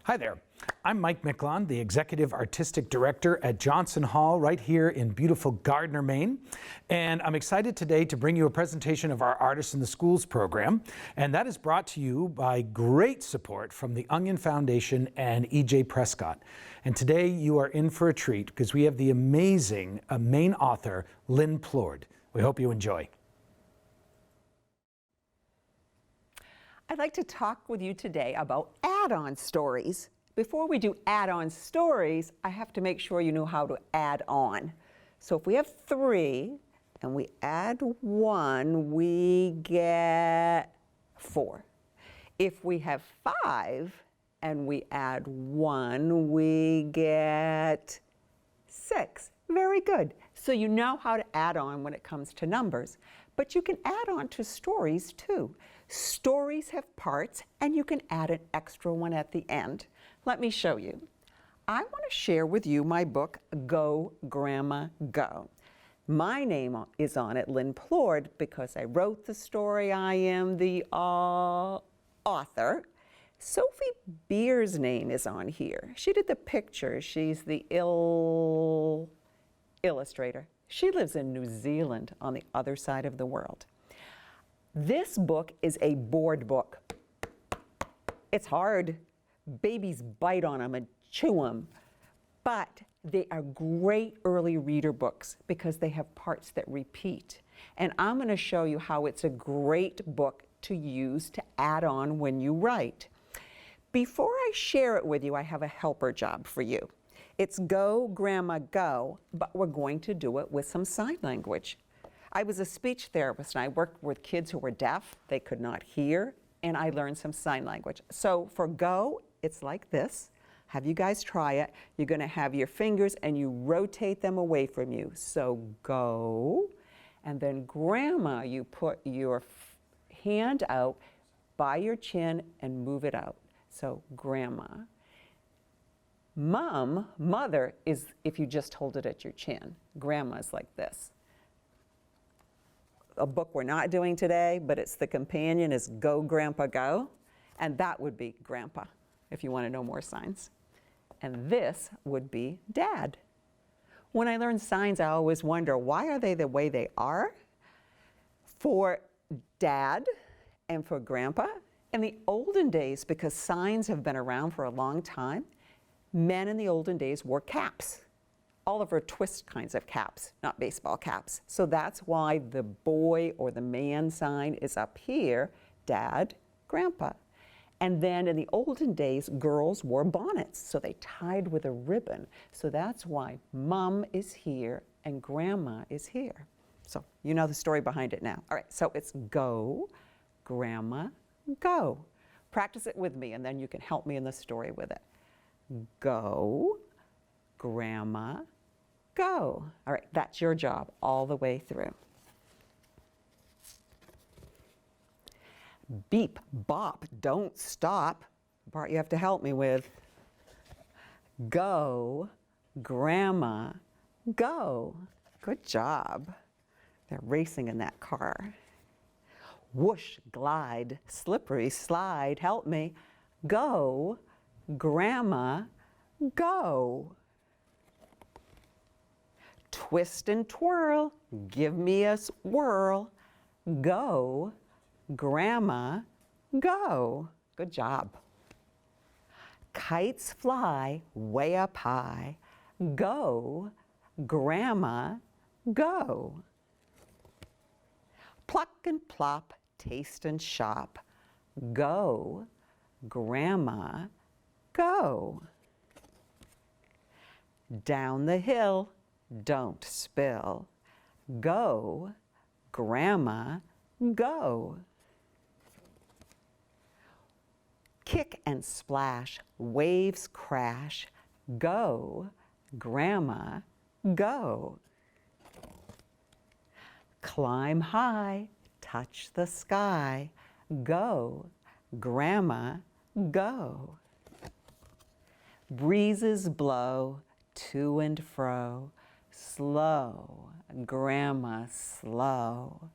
Hi there. I'm Mike Micklon, the Executive Artistic Director at Johnson Hall right here in beautiful Gardner, Maine. And I'm excited today to bring you a presentation of our Artists in the Schools program. And that is brought to you by great support from the Onion Foundation and E.J. Prescott. And today you are in for a treat because we have the amazing Maine author, Lynn Plourde. We hope you enjoy. I'd like to talk with you today about Addon Stories. Before we do Addon Stories, I have to make sure you know how to add on. So if we have 3 and we add 1, we get 4. If we have 5 and we add 1, we get 6. Very good. So you know how to add on when it comes to numbers. But you can add on to stories too. Stories have parts, and you can add an extra one at the end. Let me show you. I want to share with you my book, Go, Grandma, Go. My name is on it, Lynn Plourde, because I wrote the story. I am the author. Sophie Beer's name is on here. She did the picture. She's the illustrator. She lives in New Zealand on the other side of the world. This book is a board book. It's hard. Babies bite on them and chew them. But they are great early reader books because they have parts that repeat. And I'm going to show you how it's a great book to use to add on when you write. Before I share it with you, I have a helper job for you. It's Go, Grandma, Go, but we're going to do it with some sign language. I was a speech therapist and I worked with kids who were deaf, they could not hear, and I learned some sign language. So for Go, it's like this. Have you guys try it. You're gonna have your fingers and you rotate them away from you. So Go, and then Grandma, you put your hand out by your chin and move it out. So Grandma. Mom, mother, is if you just hold it at your chin. Grandma's like this. A book we're not doing today, but it's the companion, is Go, Grandpa, Go. And that would be Grandpa, if you want to know more signs. And this would be Dad. When I learn signs, I always wonder, why are they the way they are? For Dad and for Grandpa, in the olden days, because signs have been around for a long time, men in the olden days wore caps. Oliver Twist kinds of caps, not baseball caps. So that's why the boy or the man sign is up here, Dad, Grandpa. And then in the olden days, girls wore bonnets, so they tied with a ribbon. So that's why Mom is here and Grandma is here. So you know the story behind it now. All right, so it's Go, Grandma, Go. Practice it with me and then you can help me in the story with it. Go, Grandma, Go. All right, that's your job all the way through. Beep, bop, don't stop. The part you have to help me with. Go, Grandma, Go. Good job. They're racing in that car. Whoosh, glide, slippery, slide, help me. Go, Grandma, Go. Twist and twirl, give me a whirl. Go, Grandma, Go. Good job. Kites fly way up high. Go, Grandma, Go. Pluck and plop, taste and shop. Go, Grandma, Go. Down the hill, don't spill. Go, Grandma, Go. Kick and splash, waves crash. Go, Grandma, Go. Climb high, touch the sky. Go, Grandma, Go. Breezes blow to and fro. Slow, Grandma, slow.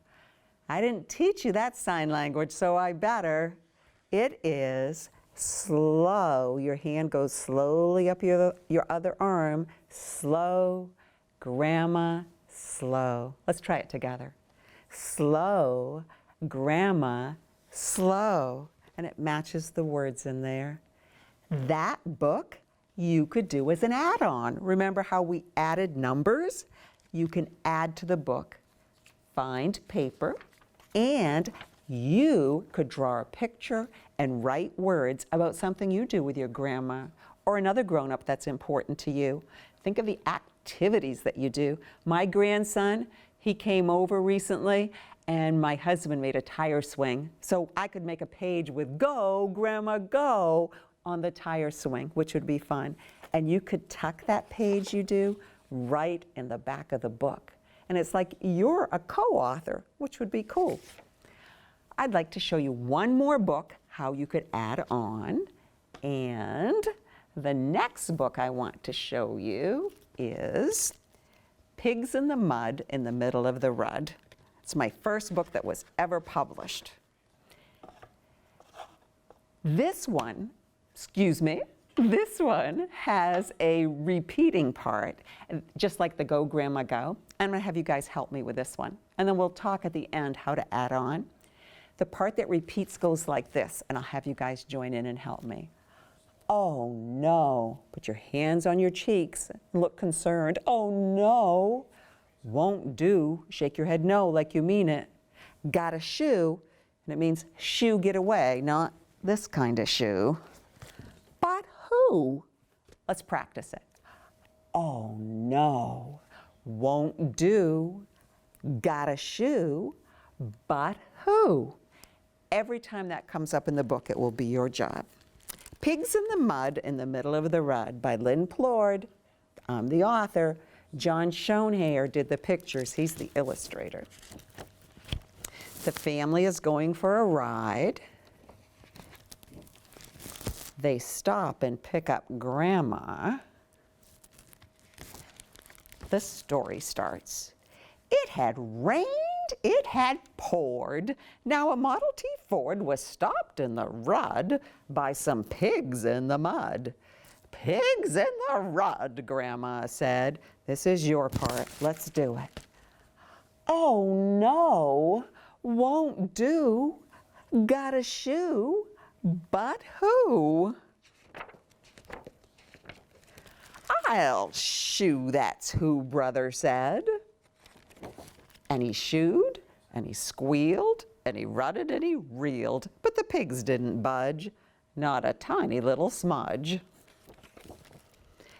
I didn't teach you that sign language, so I better. It is slow. Your hand goes slowly up your other arm. Slow, Grandma, slow. Let's try it together. Slow, Grandma, slow. And it matches the words in there. That book you could do as an add-on. Remember how we added numbers? You can add to the book. Find paper, and you could draw a picture and write words about something you do with your grandma or another grown-up that's important to you. Think of the activities that you do. My grandson, he came over recently, and my husband made a tire swing. So I could make a page with "Go, Grandma, go" on the tire swing, which would be fun. And you could tuck that page you do right in the back of the book. And it's like you're a co-author, which would be cool. I'd like to show you one more book, how you could add on. And the next book I want to show you is Pigs in the Mud in the Middle of the Rud. It's my first book that was ever published. This one has a repeating part, just like the Go Grandma Go. I'm going to have you guys help me with this one. And then we'll talk at the end how to add on. The part that repeats goes like this, and I'll have you guys join in and help me. Oh no. Put your hands on your cheeks. Look concerned. Oh no. Won't do. Shake your head no like you mean it. Got a shoe, and it means shoo, get away, not this kind of shoe. But who? Let's practice it. Oh no. Won't do. Got a shoe. But who? Every time that comes up in the book, it will be your job. Pigs in the Mud in the Middle of the Rud by Lynn Plourde. I'm the author. John Schoenhayer did the pictures. He's the illustrator. The family is going for a ride. They stop and pick up Grandma. The story starts. It had rained, it had poured. Now a Model T Ford was stopped in the rud by some pigs in the mud. Pigs in the rud, Grandma said. This is your part. Let's do it. Oh no, won't do. Got a shoe, but who? I'll shoe, that's who, Brother said. And he shooed, and he squealed, and he rutted, and he reeled, but the pigs didn't budge, not a tiny little smudge.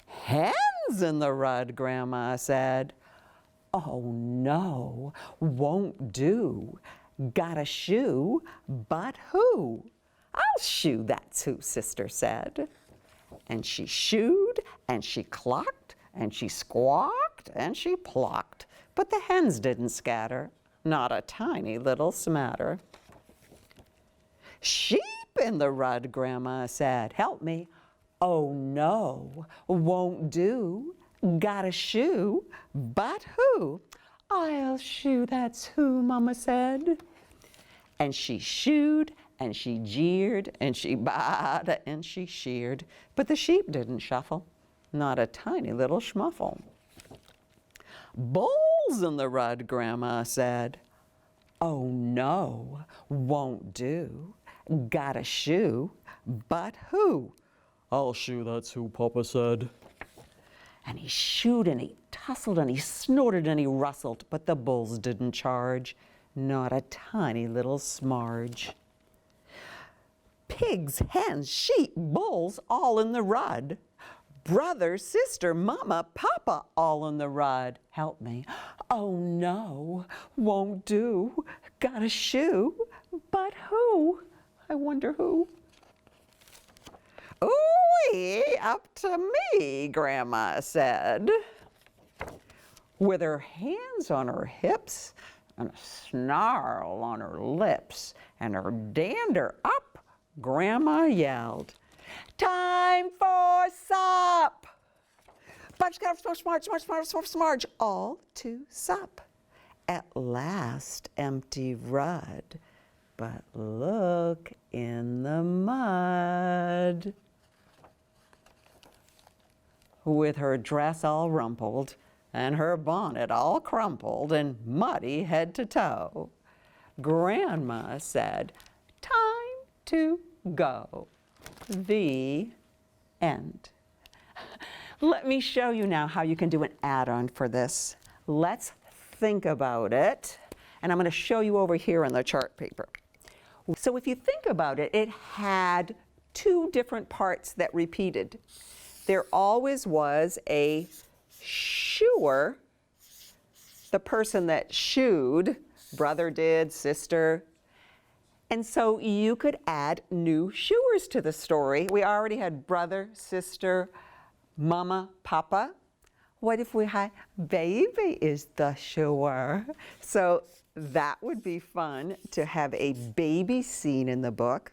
Hens in the rud, Grandma said. Oh no, won't do. Got a shoe, but who? I'll shoe, that's who, Sister said. And she shooed, and she clucked, and she squawked, and she plucked. But the hens didn't scatter, not a tiny little smatter. Sheep in the rud, Grandma said. Help me. Oh no, won't do. Got a shoe, but who? I'll shoe, that's who, Mama said. And she shooed, and she jeered, and she baaed, and she sheared. But the sheep didn't shuffle, not a tiny little schmuffle. Bulls in the rud, Grandma said. Oh no, won't do. Got a shoe, but who? I'll shoe, that's who, Papa said. And he shooed, and he tussled, and he snorted, and he rustled, but the bulls didn't charge, not a tiny little smarge. Pigs, hens, sheep, bulls, all in the rud. Brother, sister, mama, papa, all in the rud. Help me. Oh no, won't do. Got a shoe, but who? I wonder who. Ooh-wee, up to me, Grandma said. With her hands on her hips and a snarl on her lips and her dander up, Grandma yelled, time for sup! Smarge, all to sup. At last, empty rud, but look in the mud. said, with her dress all rumpled and her bonnet all crumpled and muddy head to toe, Grandma said, "Time to go." The end. Let me show you now how you can do an add-on for this. Let's think about it. And I'm going to show you over here on the chart paper. So if you think about it, it had two different parts that repeated. There always was a shoer, the person that shoed, brother did, sister. And so you could add new shoers to the story. We already had brother, sister, mama, papa. What if we had baby is the shoer? So that would be fun to have a baby scene in the book.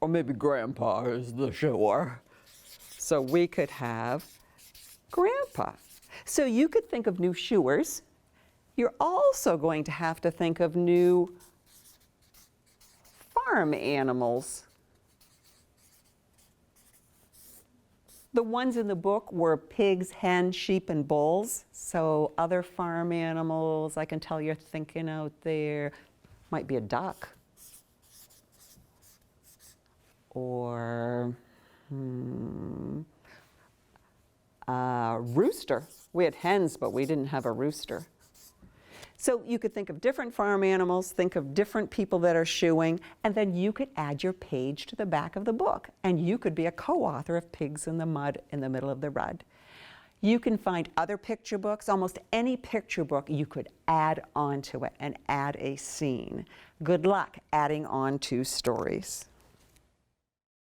Or maybe Grandpa is the shoer. So we could have Grandpa. So you could think of new shoers. You're also going to have to think of new farm animals. The ones in the book were pigs, hens, sheep, and bulls. So other farm animals, I can tell you're thinking out there, might be a duck. Or a rooster. We had hens, but we didn't have a rooster. So you could think of different farm animals, think of different people that are shoeing, and then you could add your page to the back of the book. And you could be a co-author of Pigs in the Mud in the Middle of the Rud. You can find other picture books, almost any picture book you could add onto it and add a scene. Good luck adding on to stories.